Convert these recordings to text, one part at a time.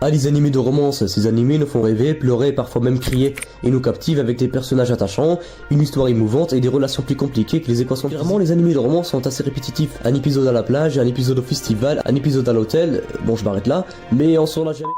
Ah, les animés de romance, ces animés nous font rêver, pleurer, parfois même crier, et nous captivent avec des personnages attachants, une histoire émouvante et des relations plus compliquées que les équations. Clairement, les animés de romance sont assez répétitifs. Un épisode à la plage, un épisode au festival, un épisode à l'hôtel, bon je m'arrête là, mais on s'en l'a jamais.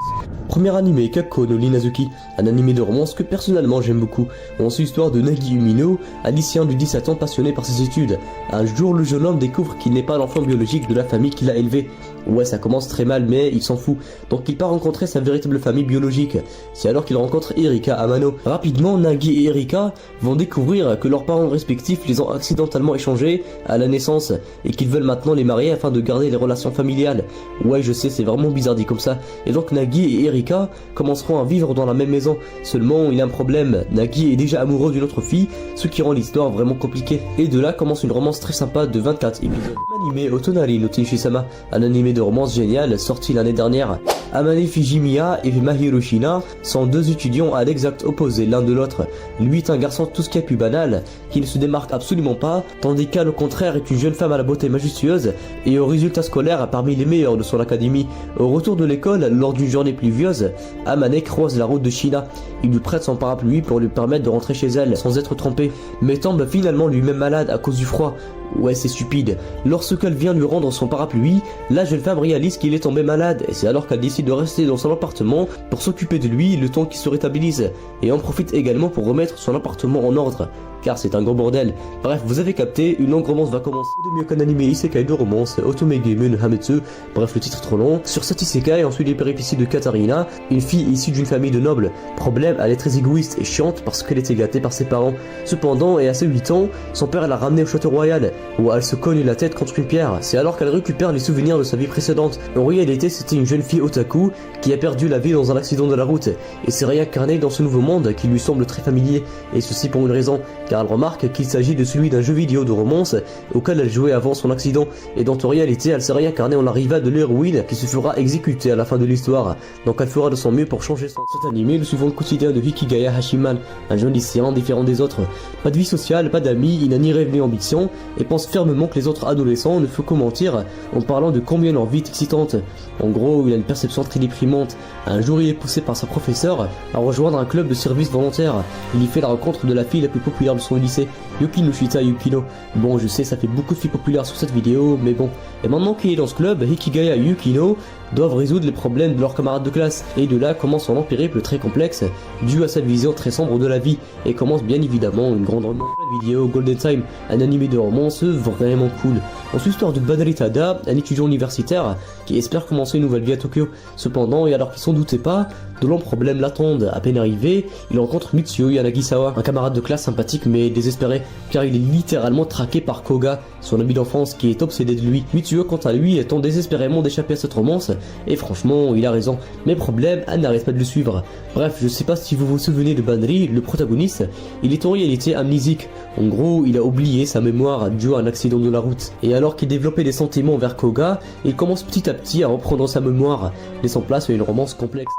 Premier animé, Kakko no Inazuki, un animé de romance que personnellement j'aime beaucoup. On suit l'histoire de Nagi Umino, un lycéen de 17 ans passionné par ses études. Un jour, le jeune homme découvre qu'il n'est pas l'enfant biologique de la famille qu'il a élevé. Ouais, ça commence très mal, mais il s'en fout. Donc il part rencontrer sa véritable famille biologique. C'est alors qu'il rencontre Erika Amano. Rapidement, Nagi et Erika vont découvrir que leurs parents respectifs les ont accidentellement échangés à la naissance et qu'ils veulent maintenant les marier afin de garder les relations familiales. Ouais, je sais, c'est vraiment bizarre dit comme ça. Et donc Nagi et Erika commenceront à vivre dans la même maison. Seulement, il y a un problème. Nagi est déjà amoureux d'une autre fille, ce qui rend l'histoire vraiment compliquée. Et de là commence une romance très sympa de 24 épisodes. Animé Otonari no Teishisama, un animé de romance génial sorti l'année dernière. Amane Fujimiya et Mahiro Shina sont deux étudiants à l'exact opposé l'un de l'autre. Lui est un garçon tout ce qui est plus banal, qui ne se démarque absolument pas, tandis qu'elle au contraire est une jeune femme à la beauté majestueuse et aux résultats scolaires parmi les meilleurs de son académie. Au retour de l'école, lors d'une journée pluvieuse, Amane croise la route de Shina. Il lui prête son parapluie pour lui permettre de rentrer chez elle sans être trompé, mais tombe finalement lui-même malade à cause du froid. Ouais, c'est stupide. Lorsqu'elle vient lui rendre son parapluie, la jeune femme réalise qu'il est tombé malade et c'est alors qu'elle décide de rester dans son appartement pour s'occuper de lui le temps qu'il se rétablisse et en profite également pour remettre son appartement en ordre. Car c'est un gros bordel. Bref, vous avez capté, une longue romance va commencer. De mieux qu'un animé isekai de romance, Otomegame no Hametsu, bref le titre est trop long. Sur cet isekai, on suit les péripéties de Katarina, une fille issue d'une famille de nobles. Problème, elle est très égoïste et chiante parce qu'elle était gâtée par ses parents. Cependant, et à ses 8 ans, son père l'a ramenée au château royal, où elle se cogne la tête contre une pierre. C'est alors qu'elle récupère les souvenirs de sa vie précédente. En réalité, c'était une jeune fille otaku qui a perdu la vie dans un accident de la route et s'est réincarnée dans ce nouveau monde qui lui semble très familier, et ceci pour une raison, car elle remarque qu'il s'agit de celui d'un jeu vidéo de romance auquel elle jouait avant son accident, et dont en réalité elle s'est réincarnée en la rivale de l'héroïne qui se fera exécuter à la fin de l'histoire. Donc elle fera de son mieux pour changer son... Cet animé, nous suivons le quotidien de Hikigaya Hashiman, un jeune lycéen différent des autres. Pas de vie sociale, pas d'amis, il n'a ni rêve ni ambition, et pense fermement que les autres adolescents ne font que mentir en parlant de combien leur vie est excitante. En gros, il a une perception très déprimante. Un jour, il est poussé par sa professeure à rejoindre un club de service volontaire. Il y fait la rencontre de la fille la plus populaire de son lycée, Yukinoshita Yukino. Bon, je sais, ça fait beaucoup de filles populaires sur cette vidéo, mais bon. Et maintenant qu'il est dans ce club, Hikigaya et Yukino doivent résoudre les problèmes de leurs camarades de classe. Et de là commence un long périple très complexe, dû à sa vision très sombre de la vie, et commence bien évidemment une grande romance. La vidéo Golden Time, un animé de romance vraiment cool. On suit l'histoire de Banari Tada, un étudiant universitaire qui espère commencer une nouvelle vie à Tokyo. Cependant, et alors qu'il s'en doutait pas, de longs problèmes l'attendent. À peine arrivé, il rencontre Mitsuo Yanagisawa, un camarade de classe sympathique mais désespéré, car il est littéralement traqué par Koga, son ami d'enfance qui est obsédé de lui. Mitsuo, quant à lui, tente désespérément d'échapper à cette romance, et franchement, il a raison. Mais problème, elle n'arrête pas de le suivre. Bref, je sais pas si vous vous souvenez de Banri, le protagoniste, il est en réalité amnésique. En gros, il a oublié sa mémoire dû à un accident de la route. Et alors qu'il développait des sentiments vers Koga, il commence petit à petit à reprendre sa mémoire, laissant place à une romance complexe.